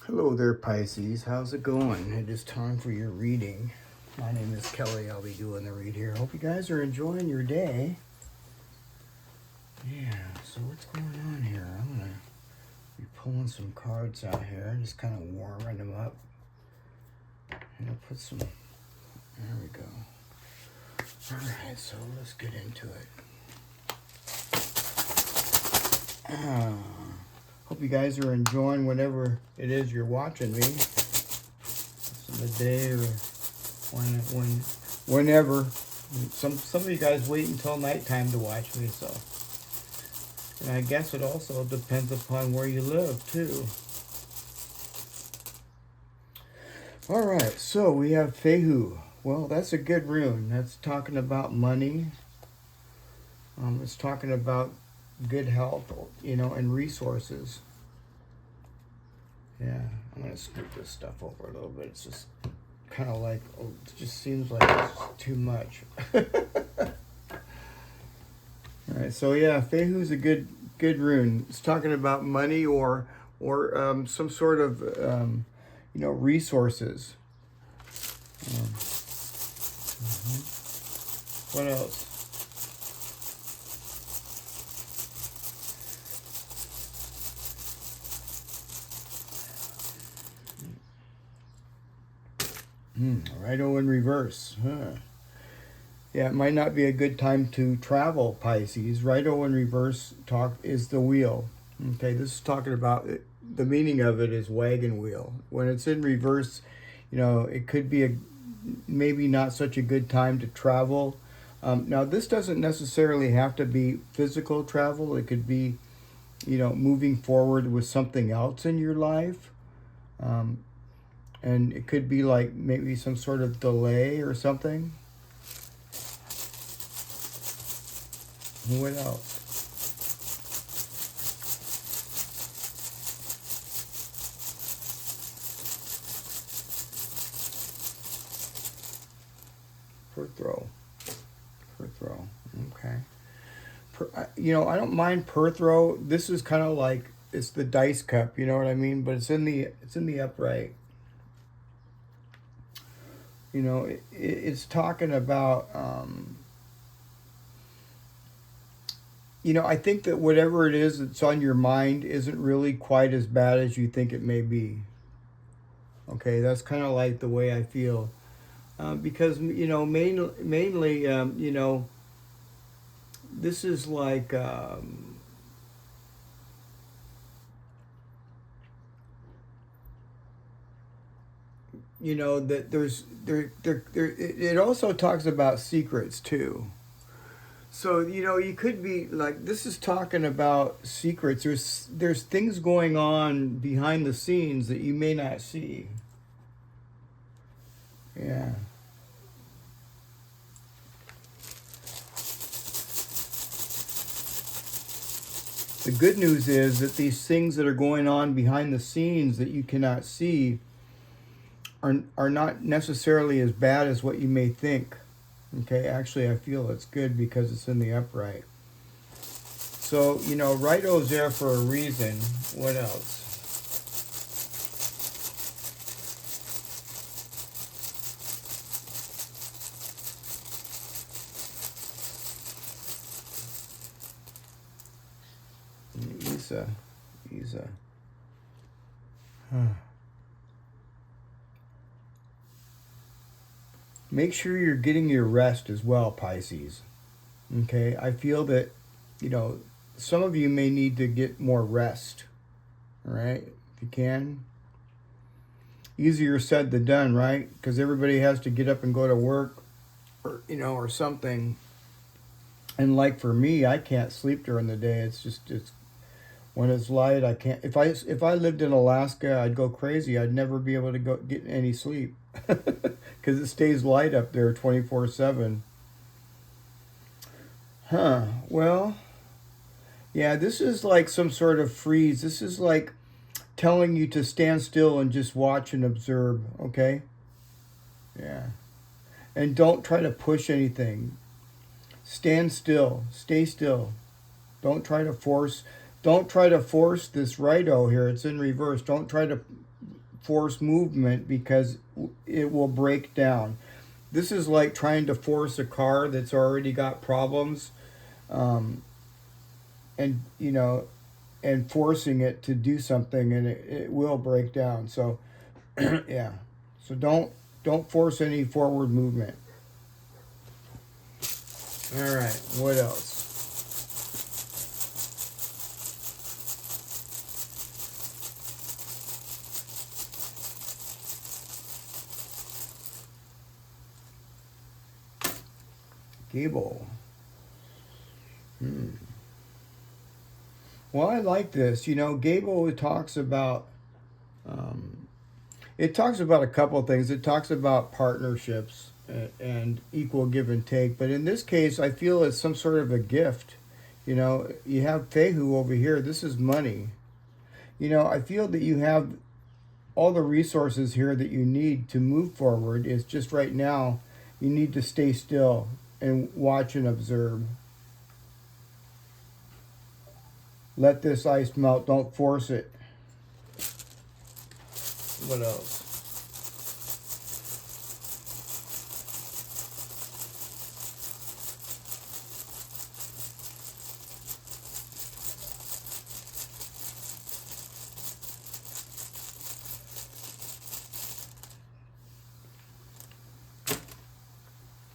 Hello there, Pisces. How's it going? It is time for your reading. My name is Kelly. I'll be doing the read here. Hope you guys are enjoying your day. Yeah, so what's going on here? I'm going to be pulling some cards out here, just kind of warming them up. And I'll put some, there we go. All right, so let's get into it. Hope you guys are enjoying whatever it is you're watching me. It's in the day or whenever. Some of you guys wait until nighttime to watch me, so. And I guess it also depends upon where you live, too. All right, so we have Fehu. Well, that's a good rune. That's talking about money. It's talking about good health, and resources. Yeah, I'm going to scoot this stuff over a little bit. It's just kind of like, it just seems like it's too much. All right, so yeah, Fehu's a good rune. It's talking about money or some sort of, resources. What else? Righto in reverse. Yeah, it might not be a good time to travel, Pisces. Righto in reverse is the wheel. Okay, this is talking about it. The meaning of it is wagon wheel. When it's in reverse, it could be maybe not such a good time to travel. Now, this doesn't necessarily have to be physical travel. It could be, moving forward with something else in your life. And it could be like maybe some sort of delay or something. What else? Per throw. Okay. I don't mind per throw. This is kind of like it's the dice cup. You know what I mean? But it's in the upright. It's talking about. I think that whatever it is that's on your mind isn't really quite as bad as you think it may be. Okay, that's kind of like the way I feel. Because, mainly, this is like, that it also talks about secrets too. So, you could be like, this is talking about secrets. There's things going on behind the scenes that you may not see. Yeah. The good news is that these things that are going on behind the scenes that you cannot see are not necessarily as bad as what you may think. Okay, actually I feel it's good because it's in the upright. So, Righto's there for a reason. What else? Isa. Make sure you're getting your rest as well, Pisces. Okay, I feel that, some of you may need to get more rest. All right, if you can. Easier said than done, right? Because everybody has to get up and go to work or something. And like for me, I can't sleep during the day. It's when it's light, I can't. If I lived in Alaska, I'd go crazy. I'd never be able to get any sleep because it stays light up there 24/7. Well, yeah, this is like some sort of freeze. This is like telling you to stand still and just watch and observe. Okay. Yeah. And don't try to push anything. Stand still. Stay still. Don't try to force this righto here. It's in reverse. Don't try to force movement because it will break down. This is like trying to force a car that's already got problems, and and forcing it to do something, and it will break down. So yeah, so don't force any forward movement. All right, what else? Gable. Well, I like this. Gable talks about it talks about a couple of things. It talks about partnerships and equal give and take. But in this case, I feel it's some sort of a gift. You have Fehu over here. This is money. I feel that you have all the resources here that you need to move forward. It's just right now you need to stay still and watch and observe. Let this ice melt. Don't force it. What else?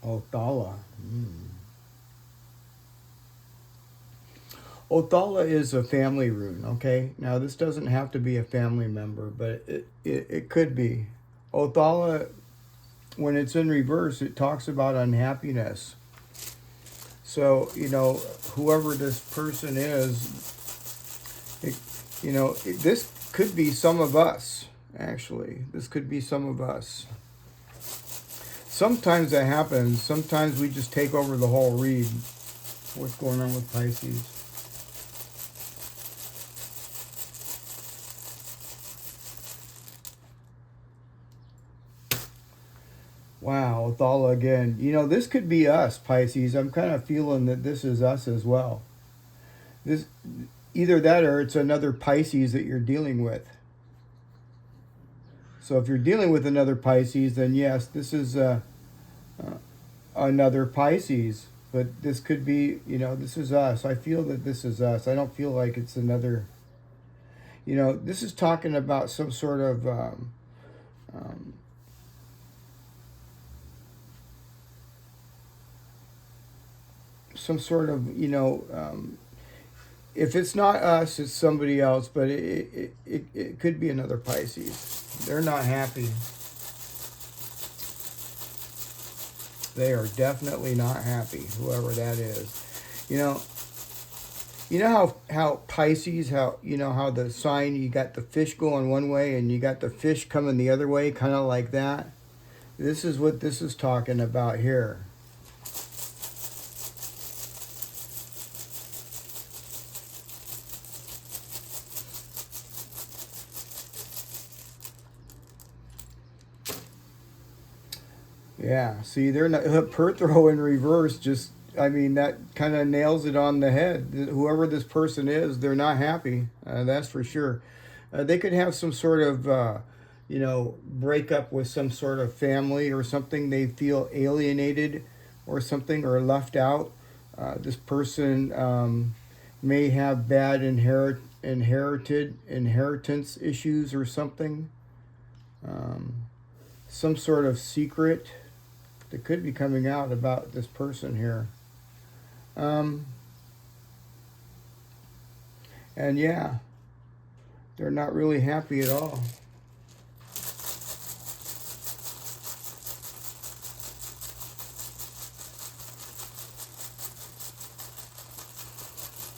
Othala. Othala is a family rune, okay? Now, this doesn't have to be a family member, but it could be. Othala, when it's in reverse, it talks about unhappiness. So, whoever this person is, this could be some of us, actually. This could be some of us. Sometimes that happens. Sometimes we just take over the whole read. What's going on with Pisces? Wow, Othala again. This could be us, Pisces. I'm kind of feeling that this is us as well. This, either that or it's another Pisces that you're dealing with. So if you're dealing with another Pisces, then yes, this is another Pisces. But this could be, this is us. I feel that this is us. I don't feel like it's another. This is talking about some sort of if it's not us, it's somebody else, but it could be another Pisces. They're not happy. They are definitely not happy, whoever that is. How Pisces, how the sign, you got the fish going one way and you got the fish coming the other way, kind of like that. This is what this is talking about here. Yeah, see, they're not Perthrow in reverse. That kind of nails it on the head. Whoever this person is, they're not happy. That's for sure. They could have some sort of, breakup with some sort of family or something. They feel alienated or something or left out. This person may have bad inheritance issues or something. Some sort of secret that could be coming out about this person here. And yeah, they're not really happy at all.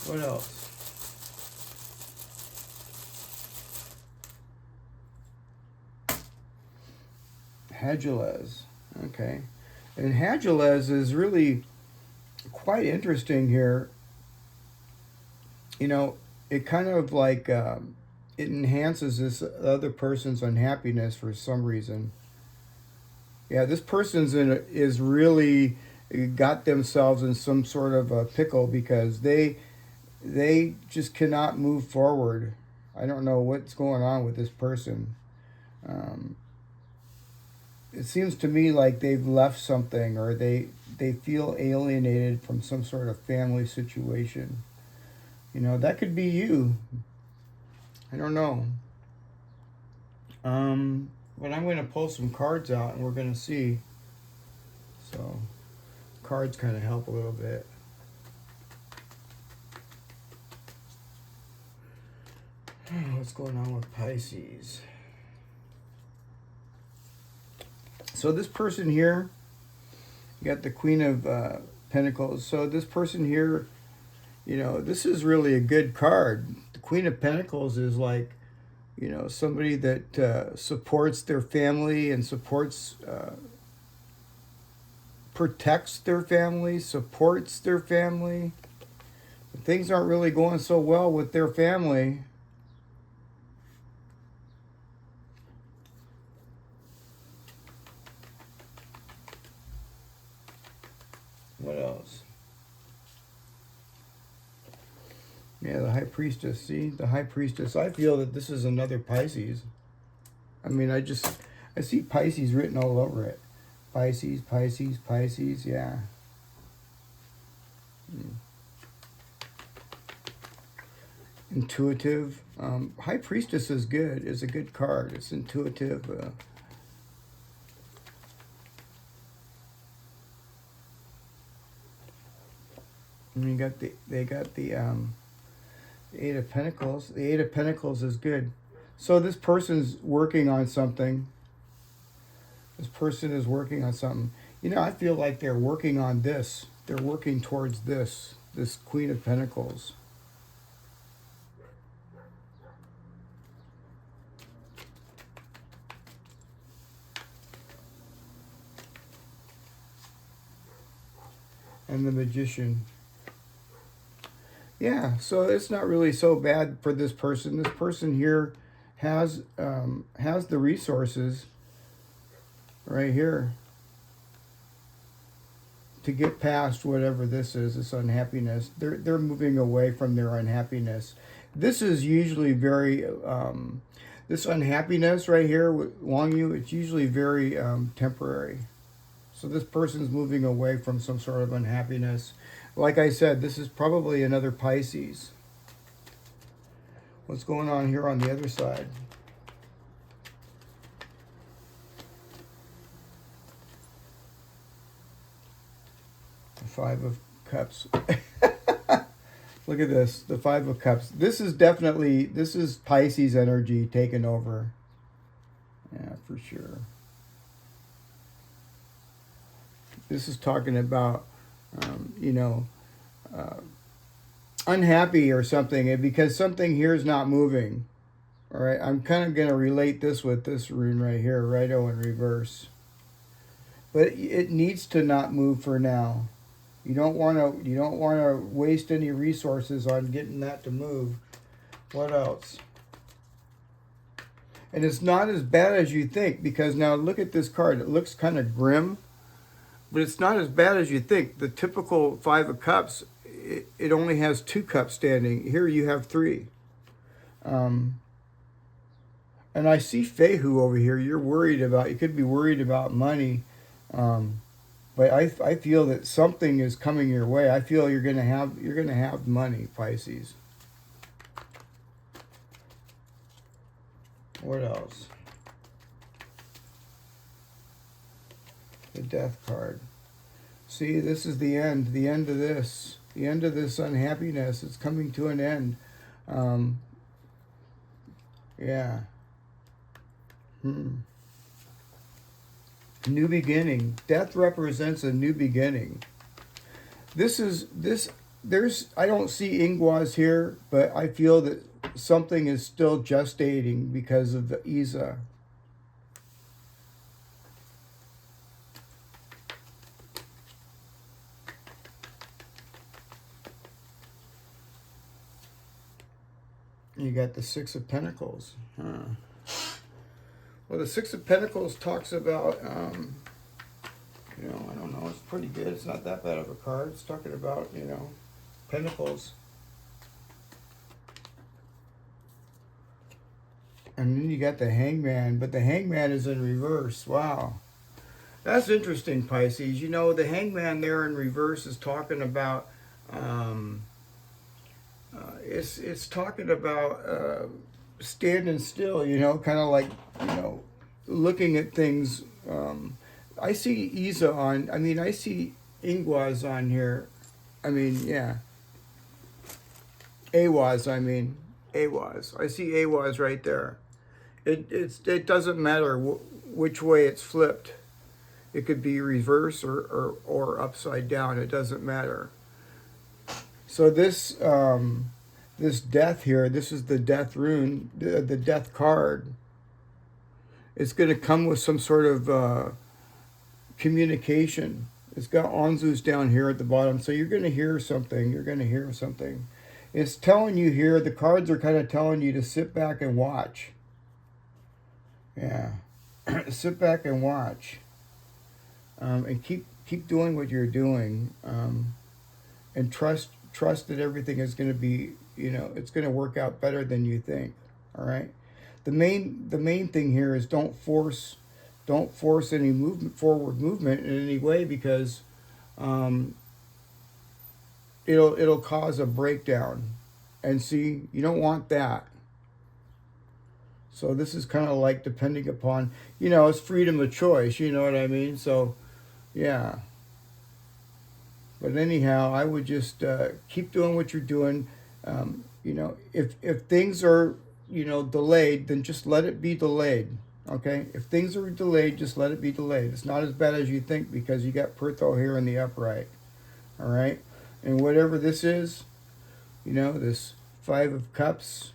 What else? Hagelez. Okay. And Hagelez is really quite interesting here. It kind of like it enhances this other person's unhappiness for some reason. Yeah, this person's is really got themselves in some sort of a pickle because they just cannot move forward. I don't know what's going on with this person. It seems to me like they've left something, or they feel alienated from some sort of family situation. You know, that could be you. I don't know. But I'm going to pull some cards out and we're going to see. So, cards kind of help a little bit. What's going on with Pisces? So this person here, you got the Queen of Pentacles. So this person here, you know, this is really a good card. The Queen of Pentacles is like, you know, somebody that supports their family and supports, protects their family, supports their family. But things aren't really going so well with their family. What else? Yeah, the High Priestess. See, the High Priestess. I feel that this is another Pisces. I mean, I see Pisces written all over it. Pisces, Pisces, Pisces, yeah. Intuitive. High Priestess is good. It's a good card. It's intuitive. And they got the Eight of Pentacles. The Eight of Pentacles is good. So this person's working on something. This person is working on something. You know, I feel like they're working on this. They're working towards this. This Queen of Pentacles. And the Magician. Yeah, so it's not really so bad for this person. This person here has the resources right here to get past whatever this is, this unhappiness. They're moving away from their unhappiness. This is usually very this unhappiness right here with Long-U, it's usually very temporary. So this person's moving away from some sort of unhappiness. Like I said, this is probably another Pisces. What's going on here on the other side? The Five of Cups. Look at this, the Five of Cups. This is Pisces energy taking over. Yeah, for sure. This is talking about, you know, unhappy or something, because something here is not moving. All right, I'm kind of going to relate this with this rune right here, Righto in reverse. But it needs to not move for now. You don't want to waste any resources on getting that to move. What else? And it's not as bad as you think, because now look at this card. It looks kind of grim, but it's not as bad as you think. The typical Five of Cups, it only has 2 cups standing. Here you have 3. And I see Fehu over here. You could be worried about money. But I feel that something is coming your way. I feel you're gonna have money, Pisces. What else? The Death card. See, this is the end of this. The end of this unhappiness. It's coming to an end. Yeah. New beginning. Death represents a new beginning. I don't see Ingwas here, but I feel that something is still gestating because of the Isa. You got the Six of Pentacles. Well, the Six of Pentacles talks about, you know, I don't know, it's pretty good. It's not that bad of a card. It's talking about, you know, Pentacles. And then you got the Hangman, but the Hangman is in reverse. Wow. That's interesting, Pisces. You know, the Hangman there in reverse is talking about, it's talking about standing still, you know, kind of like, you know, looking at things. I see Isa on, I mean, I see Ingwaz on here. I mean, yeah. Awaz, I mean. Awaz. I see Awaz right there. It doesn't matter which way it's flipped. It could be reverse or upside down. It doesn't matter. So this this death here, this is the death rune, the death card. It's going to come with some sort of communication. It's got Anzus down here at the bottom, so you're going to hear something. You're going to hear something. It's telling you here, the cards are kind of telling you to sit back and watch. Yeah. Sit back and watch. And keep doing what you're doing. And trust that everything is going to be, you know, it's going to work out better than you think. All right. The main thing here is don't force any forward movement in any way, because it'll cause a breakdown. And see, you don't want that. So this is kind of like depending upon, you know, it's freedom of choice, you know what I mean? So, yeah. But anyhow, I would just keep doing what you're doing. You know, if things are, you know, delayed, then just let it be delayed, okay? If things are delayed, just let it be delayed. It's not as bad as you think, because you got Pertho here in the upright, all right? And whatever this is, you know, this Five of Cups,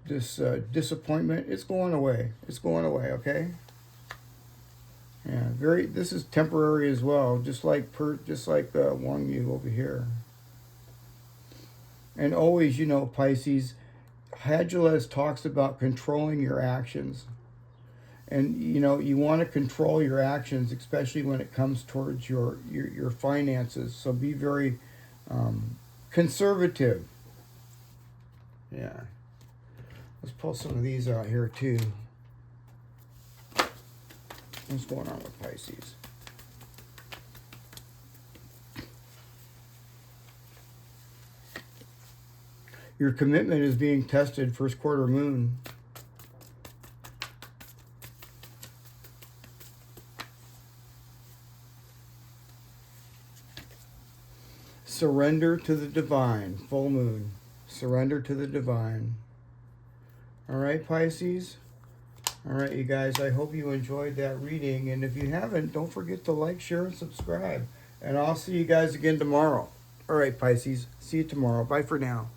this disappointment, it's going away. It's going away, okay? Yeah, this is temporary as well, just like Wang Yu over here. And always, you know, Pisces, Hadjalez talks about controlling your actions. And, you know, you want to control your actions, especially when it comes towards your finances. So be very conservative. Yeah. Let's pull some of these out here too. What's going on with Pisces? Your commitment is being tested, first quarter moon. Surrender to the divine, full moon. Surrender to the divine. All right, Pisces? All right, you guys, I hope you enjoyed that reading. And if you haven't, don't forget to like, share, and subscribe. And I'll see you guys again tomorrow. All right, Pisces, see you tomorrow. Bye for now.